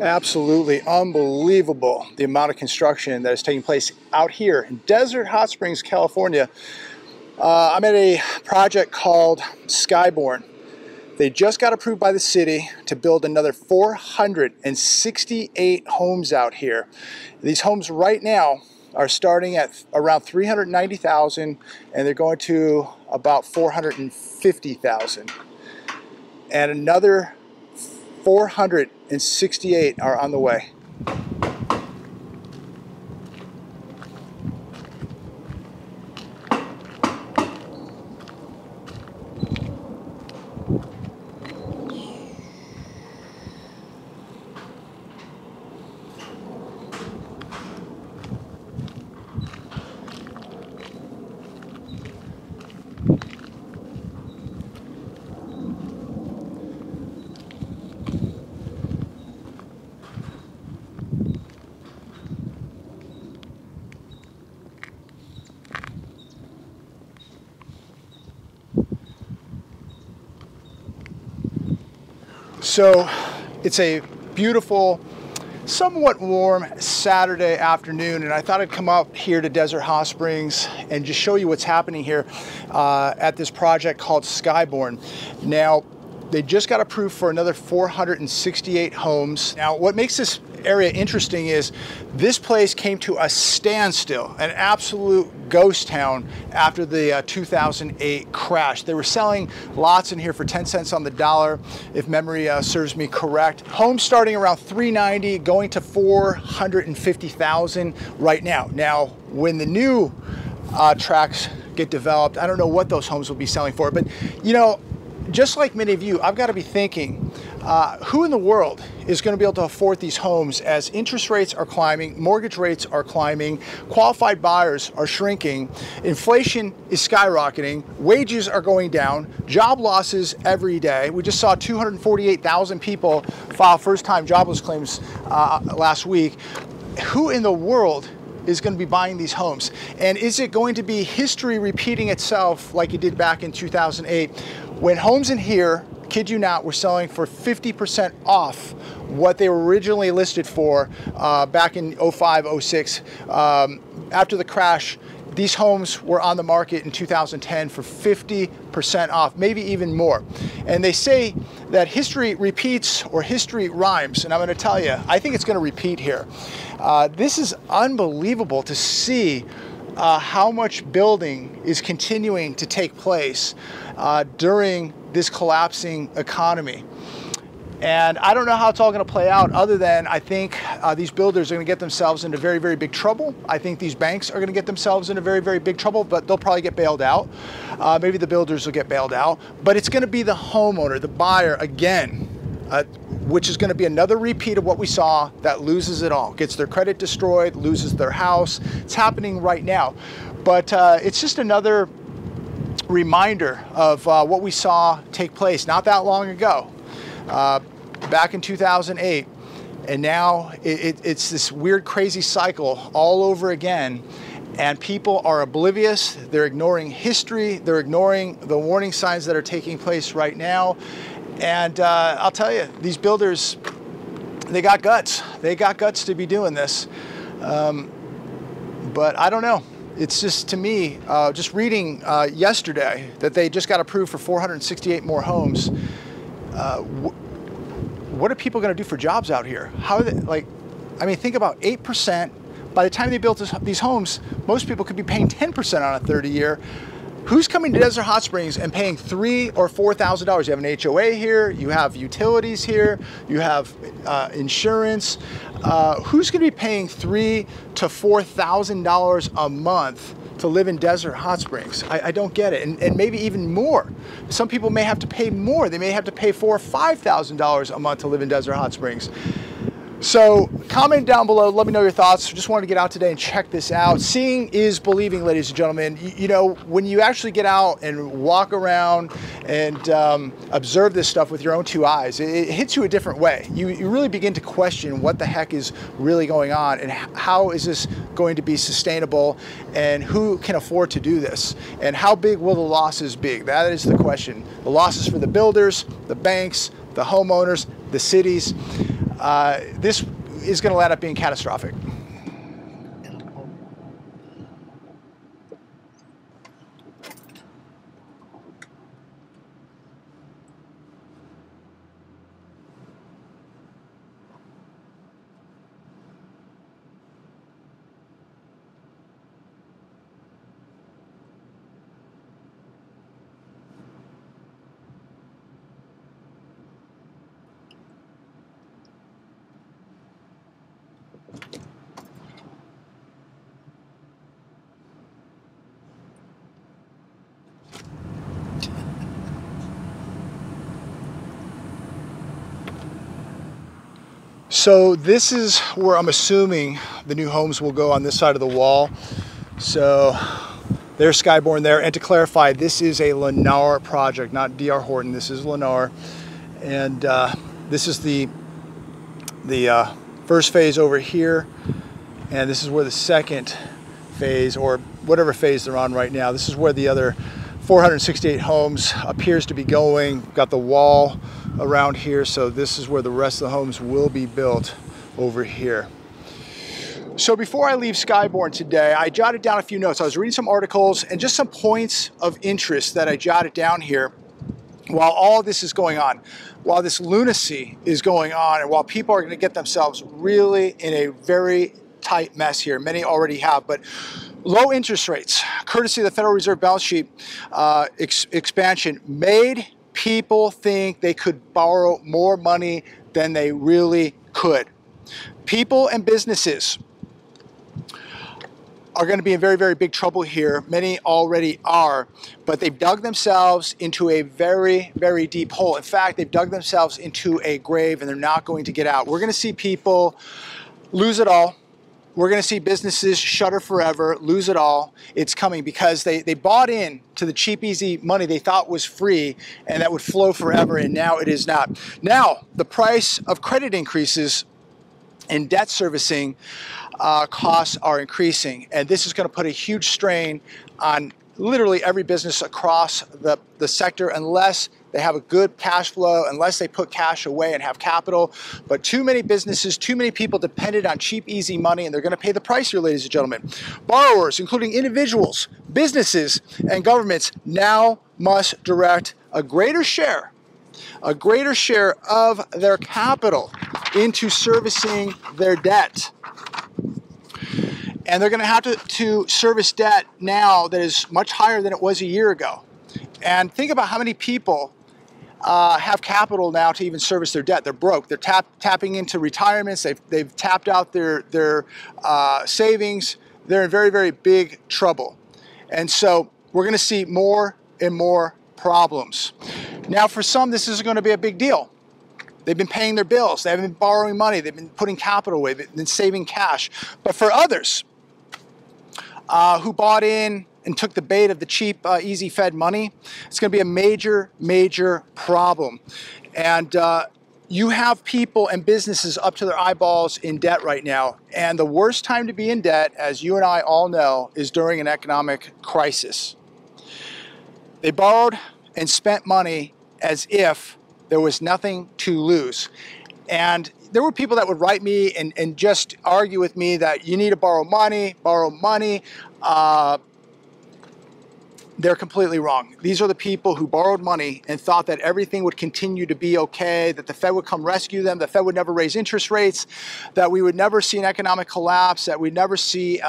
Absolutely unbelievable the amount of construction that is taking place out here in Desert Hot Springs, California. I'm at a project called Skyborn. They just got approved by the city to build another 468 homes out here. These homes right now are starting at around $390,000 and they're going to about $450,000. And another 468 are on the way. So it's a beautiful, somewhat warm Saturday afternoon, and I thought I'd come up here to Desert Hot Springs and just show you what's happening here at this project called Skyborn. Now, they just got approved for another 468 homes. Now, what makes this area interesting is this place came to a standstill, an absolute ghost town after the 2008 crash. They were selling lots in here for 10 cents on the dollar, if memory serves me correct. Homes starting around $390,000, going to $450,000 right now. Now, when the new tracks get developed, I don't know what those homes will be selling for, but you know, just like many of you, I've got to be thinking, who in the world is going to be able to afford these homes as interest rates are climbing, mortgage rates are climbing, qualified buyers are shrinking, inflation is skyrocketing, wages are going down, job losses every day. We just saw 248,000 people file first-time jobless claims last week. Who in the world is going to be buying these homes? And is it going to be history repeating itself like it did back in 2008 when homes in here, kid you not, were selling for 50% off what they were originally listed for back in 05, 06. After the crash, these homes were on the market in 2010 for 50% off, maybe even more. And they say that history repeats or history rhymes. And I'm going to tell you, I think it's going to repeat here. This is unbelievable to see how much building is continuing to take place during this collapsing economy. And I don't know how it's all going to play out, other than I think these builders are going to get themselves into very, very big trouble. I think these banks are going to get themselves into very, very big trouble, but they'll probably get bailed out. Maybe the builders will get bailed out. But it's going to be the homeowner, the buyer, again, which is going to be another repeat of what we saw, that loses it all, gets their credit destroyed, loses their house. It's happening right now. But it's just another reminder of what we saw take place not that long ago. Back in 2008, and now it's this weird, crazy cycle all over again, and people are oblivious. They're ignoring history. They're ignoring the warning signs that are taking place right now. And I'll tell you, these builders, they got guts. They got guts to be doing this. But I don't know. It's just, to me, just reading yesterday that they just got approved for 468 more homes. What are people going to do for jobs out here? How are they, like, I mean, think about 8%. By the time they built these homes, most people could be paying 10% on a 30-year. Who's coming to Desert Hot Springs and paying $3,000 or $4,000? You have an HOA here, you have utilities here, you have insurance. Who's going to be paying $3,000 to $4,000 a month to live in Desert Hot Springs? I don't get it. And maybe even more. Some people may have to pay more. They may have to pay $4,000 or $5,000 a month to live in Desert Hot Springs. So comment down below, let me know your thoughts. Just wanted to get out today and check this out. Seeing is believing, ladies and gentlemen. You know, when you actually get out and walk around and observe this stuff with your own two eyes, it hits you a different way. You really begin to question what the heck is really going on, and how is this going to be sustainable, and who can afford to do this, and how big will the losses be? That is the question. The losses for the builders, the banks, the homeowners, the cities. this is going to end up being catastrophic. So this is where I'm assuming the new homes will go, on this side of the wall. So there's Skyborn there. And to clarify, this is a Lennar project, not D.R. Horton. This is Lennar. And this is the first phase over here. And this is where the second phase, or whatever phase they're on right now, this is where the other 468 homes appears to be going. Got the wall around here, so this is where the rest of the homes will be built, over here. So before I leave Skyborn today, I jotted down a few notes. I was reading some articles and just some points of interest that I jotted down here while all this is going on, while this lunacy is going on, and while people are going to get themselves really in a very tight mess here. Many already have, but low interest rates, courtesy of the Federal Reserve balance sheet expansion, made people think they could borrow more money than they really could. People and businesses are going to be in very, very big trouble here. Many already are, but they've dug themselves into a very, very deep hole. In fact, they've dug themselves into a grave and they're not going to get out. We're going to see people lose it all. We're going to see businesses shutter forever, lose it all. It's coming because they bought in to the cheap, easy money they thought was free and that would flow forever, and now it is not. Now, the price of credit increases and debt servicing costs are increasing, and this is going to put a huge strain on literally every business across the sector, unless they have a good cash flow, unless they put cash away and have capital. But too many businesses, too many people depended on cheap, easy money, and they're going to pay the price here, ladies and gentlemen. Borrowers, including individuals, businesses, and governments, now must direct a greater share of their capital into servicing their debt. And they're going to have to service debt now that is much higher than it was a year ago. And think about how many people have capital now to even service their debt. They're broke. They're tapping into retirements. They've tapped out their savings. They're in very, very big trouble. And so we're going to see more and more problems. Now, for some, this is going to be a big deal. They've been paying their bills. They haven't been borrowing money. They've been putting capital away. They've been saving cash. But for others who bought in and took the bait of the cheap, easy Fed money, it's going to be a major, major problem. And you have people and businesses up to their eyeballs in debt right now. And the worst time to be in debt, as you and I all know, is during an economic crisis. They borrowed and spent money as if there was nothing to lose. And there were people that would write me and just argue with me that you need to borrow money. They're completely wrong. These are the people who borrowed money and thought that everything would continue to be okay, that the Fed would come rescue them, the Fed would never raise interest rates, that we would never see an economic collapse, that we'd never see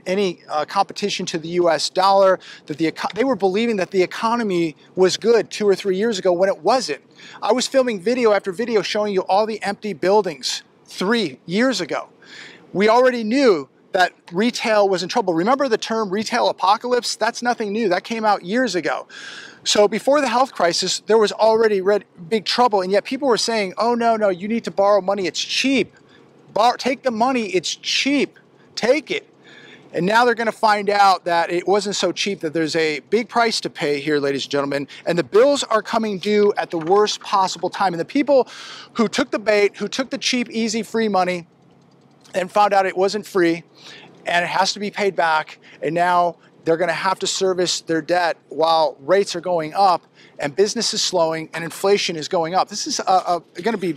any competition to the US dollar, that they were believing that the economy was good 2 or 3 years ago when it wasn't. I was filming video after video showing you all the empty buildings 3 years ago. We already knew that retail was in trouble. Remember the term retail apocalypse? That's nothing new. That came out years ago. So before the health crisis, there was already big trouble, and yet people were saying, oh, no, you need to borrow money. It's cheap. Take the money. It's cheap. Take it. And now they're going to find out that it wasn't so cheap, that there's a big price to pay here, ladies and gentlemen. And the bills are coming due at the worst possible time. And the people who took the bait, who took the cheap, easy, free money, and found out it wasn't free and it has to be paid back, and now they're going to have to service their debt while rates are going up and business is slowing and inflation is going up. This is going to be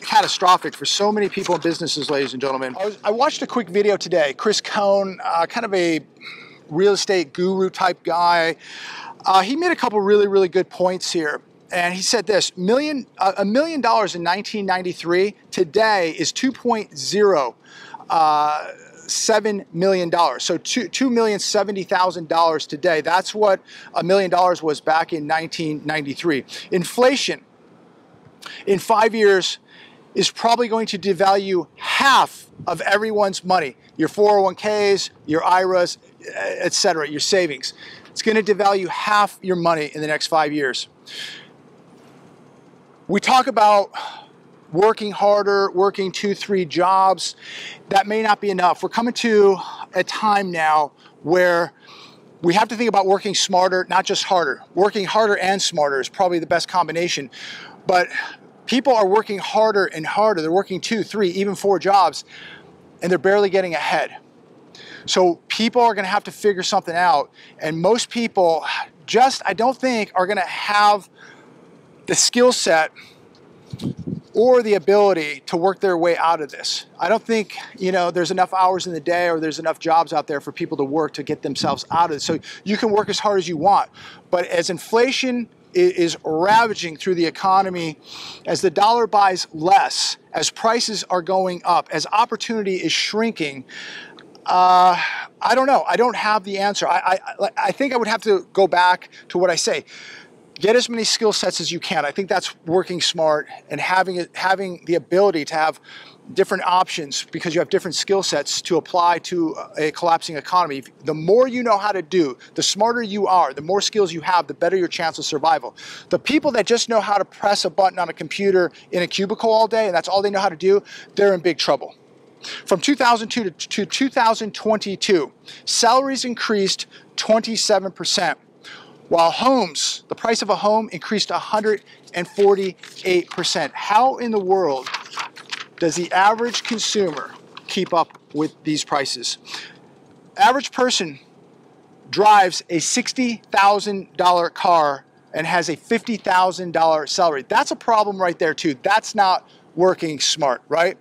catastrophic for so many people and businesses, ladies and gentlemen. I watched a quick video today. Chris Cohn, kind of a real estate guru type guy. He made a couple really good points here. And he said this, $1 million in 1993 today is $2.07 million. So $2,070,000 today. That's what $1 million was back in 1993. Inflation in 5 years is probably going to devalue half of everyone's money. Your 401ks, your IRAs, etc., your savings. It's going to devalue half your money in the next 5 years. We talk about working harder, working 2-3 jobs. That may not be enough. We're coming to a time now where we have to think about working smarter, not just harder. Working harder and smarter is probably the best combination. But people are working harder and harder. They're working 2, 3, even 4 jobs, and they're barely getting ahead. So people are going to have to figure something out. And most people I don't think, are going to have the skill set or the ability to work their way out of this. I don't think, there's enough hours in the day or there's enough jobs out there for people to work to get themselves out of it. So you can work as hard as you want, but as inflation is ravaging through the economy, as the dollar buys less, as prices are going up, as opportunity is shrinking, I don't know. I don't have the answer. I think I would have to go back to what I say. Get as many skill sets as you can. I think that's working smart and having the ability to have different options because you have different skill sets to apply to a collapsing economy. The more you know how to do, the smarter you are, the more skills you have, the better your chance of survival. The people that just know how to press a button on a computer in a cubicle all day and that's all they know how to do, they're in big trouble. From 2002 to 2022, salaries increased 27%. While homes, the price of a home increased 148%. How in the world does the average consumer keep up with these prices? Average person drives a $60,000 car and has a $50,000 salary. That's a problem right there too. That's not working smart, right?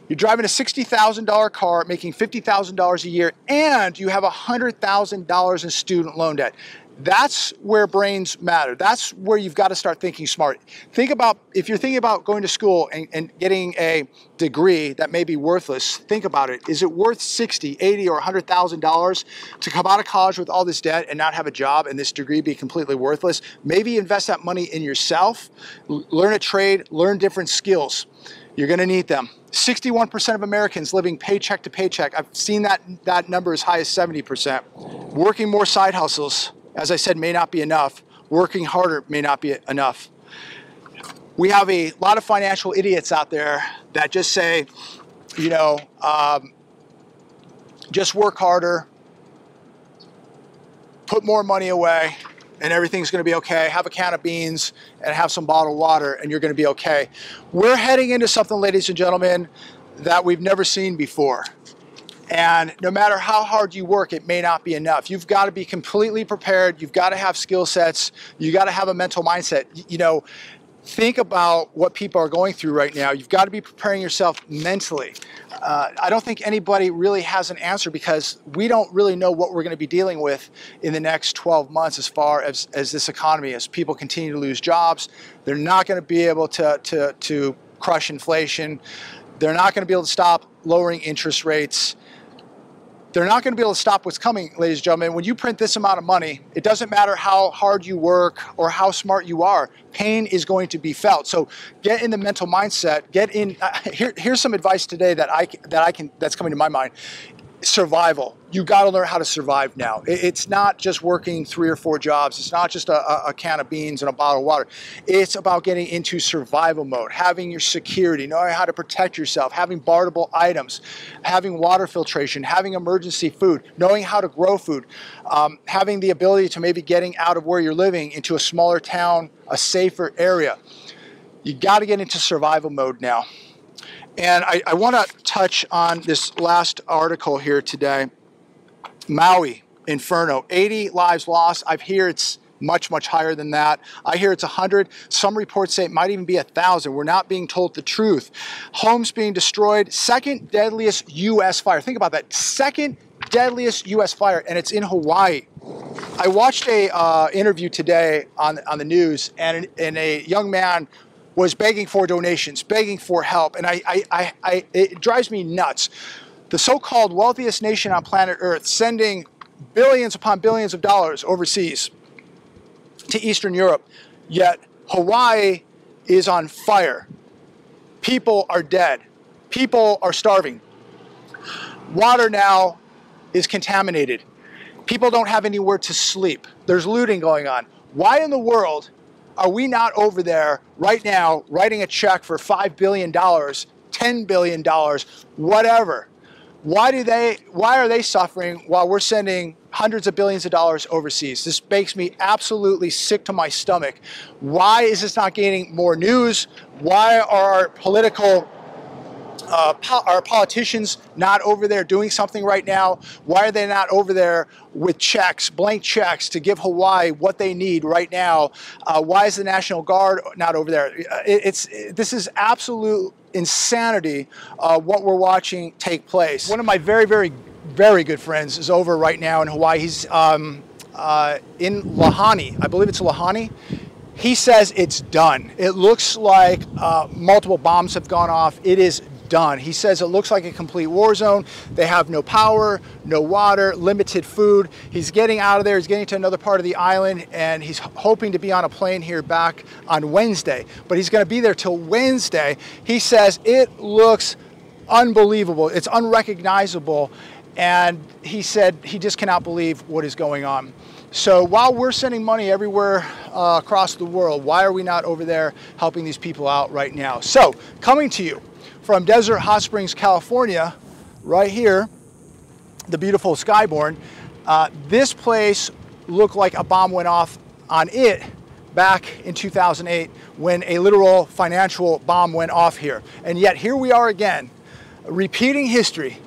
You're driving a $60,000 car, making $50,000 a year, and you have $100,000 in student loan debt. That's where brains matter. That's where you've got to start thinking smart. Think about, if you're thinking about going to school and getting a degree that may be worthless, think about it. Is it worth $60,000, $80,000, or $100,000 to come out of college with all this debt and not have a job and this degree be completely worthless? Maybe invest that money in yourself, learn a trade, learn different skills. You're going to need them. 61% of Americans living paycheck to paycheck. I've seen that number as high as 70%. Working more side hustles, as I said, may not be enough. Working harder may not be enough. We have a lot of financial idiots out there that just say, just work harder, put more money away, and everything's going to be okay. Have a can of beans and have some bottled water, and you're going to be okay. We're heading into something, ladies and gentlemen, that we've never seen before. And no matter how hard you work, it may not be enough. You've got to be completely prepared. You've got to have skill sets. You got to have a mental mindset. Think about what people are going through right now. You've got to be preparing yourself mentally. I don't think anybody really has an answer because we don't really know what we're going to be dealing with in the next 12 months as far as this economy. As people continue to lose jobs, they're not going to be able to crush inflation. They're not going to be able to stop lowering interest rates. They're not going to be able to stop what's coming, ladies and gentlemen. When you print this amount of money, it doesn't matter how hard you work or how smart you are. Pain is going to be felt. So get in the mental mindset. Get in. Here's some advice today that's coming to my mind. Survival. You got to learn how to survive now. It's not just working 3 or 4 jobs. It's not just a can of beans and a bottle of water. It's about getting into survival mode, having your security, knowing how to protect yourself, having barterable items, having water filtration, having emergency food, knowing how to grow food, having the ability to maybe getting out of where you're living into a smaller town, a safer area. You got to get into survival mode now. And I want to touch on this last article here today. Maui Inferno, 80 lives lost. I hear it's much, much higher than that. I hear it's 100. Some reports say it might even be 1,000. We're not being told the truth. Homes being destroyed. Second deadliest U.S. fire. Think about that. Second deadliest U.S. fire, and it's in Hawaii. I watched a interview today on the news, and a young man was begging for donations, begging for help, and it drives me nuts. The so-called wealthiest nation on planet Earth sending billions upon billions of dollars overseas to Eastern Europe, yet Hawaii is on fire. People are dead. People are starving. Water now is contaminated. People don't have anywhere to sleep. There's looting going on. Why in the world are we not over there right now writing a check for $5 billion, $10 billion, whatever? Why are they suffering while we're sending hundreds of billions of dollars overseas? This makes me absolutely sick to my stomach. Why is this not gaining more news? Why are our politicians not over there doing something right now? Why are they not over there with checks, blank checks, to give Hawaii what they need right now? Why is the National Guard not over there? This is absolute insanity, what we're watching take place. One of my very, very, very good friends is over right now in Hawaii. He's in Lahaina. I believe it's Lahaina. He says it's done. It looks like multiple bombs have gone off. It is done. He says it looks like a complete war zone. They have no power, no water, limited food. He's getting out of there. He's getting to another part of the island, and he's hoping to be on a plane here back on Wednesday. But he's going to be there till Wednesday. He says it looks unbelievable. It's unrecognizable. And he said he just cannot believe what is going on. So while we're sending money everywhere across the world, why are we not over there helping these people out right now? So coming to you from Desert Hot Springs, California, right here, the beautiful Skyborn. This place looked like a bomb went off on it back in 2008 when a literal financial bomb went off here. And yet here we are again, repeating history,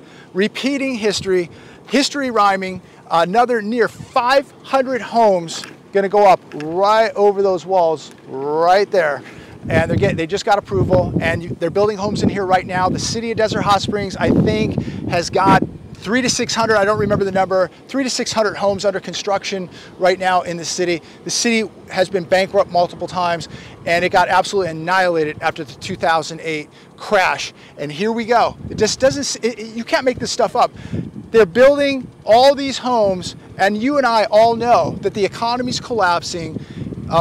history rhyming. Another near 500 homes gonna go up right over those walls right there. And they just got approval, and they're building homes in here right now. The city of Desert Hot Springs, I think, has got 300 to 600, I don't remember the number, 300 to 600 homes under construction right now in the city. The city has been bankrupt multiple times, and it got absolutely annihilated after the 2008 crash. And here we go. It just doesn't, you can't make this stuff up. They're building all these homes, and you and I all know that the economy's collapsing,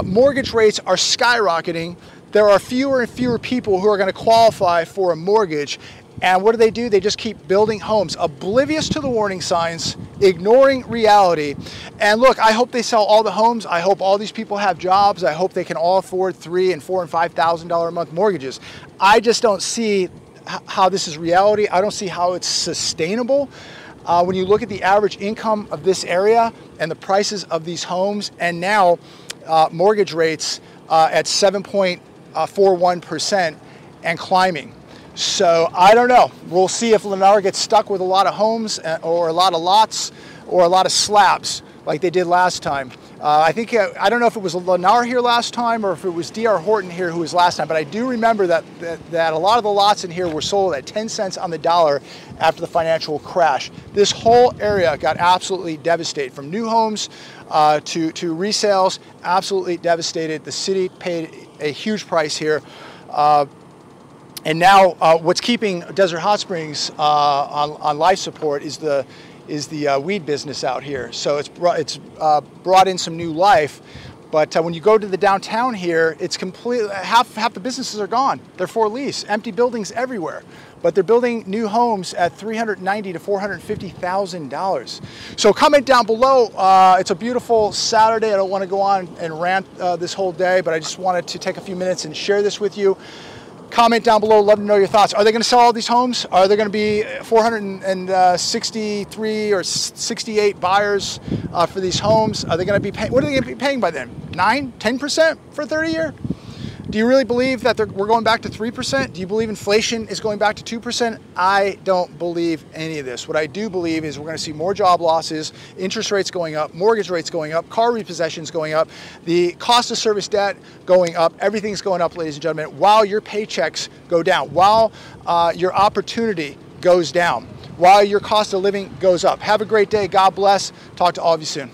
mortgage rates are skyrocketing. There are fewer and fewer people who are going to qualify for a mortgage. And what do? They just keep building homes, oblivious to the warning signs, ignoring reality. And look, I hope they sell all the homes. I hope all these people have jobs. I hope they can all afford $3,000 and $4,000 and $5,000 a month mortgages. I just don't see how this is reality. I don't see how it's sustainable. When you look at the average income of this area and the prices of these homes, and now mortgage rates at 7.41% and climbing. So I don't know. We'll see if Lennar gets stuck with a lot of homes or a lot of lots or a lot of slabs like they did last time. I don't know if it was Lennar here last time or if it was D.R. Horton here who was last time, but I do remember that a lot of the lots in here were sold at 10 cents on the dollar after the financial crash. This whole area got absolutely devastated, from new homes to resales, absolutely devastated. The city paid a huge price here. And now what's keeping Desert Hot Springs on life support is the weed business out here. So it's brought in some new life. But when you go to the downtown here, it's completely, half the businesses are gone. They're for lease, empty buildings everywhere. But they're building new homes at $390,000 to $450,000. So comment down below. It's a beautiful Saturday. I don't want to go on and rant this whole day, but I just wanted to take a few minutes and share this with you. Comment down below. Love to know your thoughts. Are they going to sell all these homes? Are there going to be 463 or 68 buyers for these homes? Are they going to be paying? What are they going to be paying by then? 9, 10% for a 30-year? Do you really believe that we're going back to 3%? Do you believe inflation is going back to 2%? I don't believe any of this. What I do believe is we're going to see more job losses, interest rates going up, mortgage rates going up, car repossessions going up, the cost of service debt going up. Everything's going up, ladies and gentlemen, while your paychecks go down, while your opportunity goes down, while your cost of living goes up. Have a great day. God bless. Talk to all of you soon.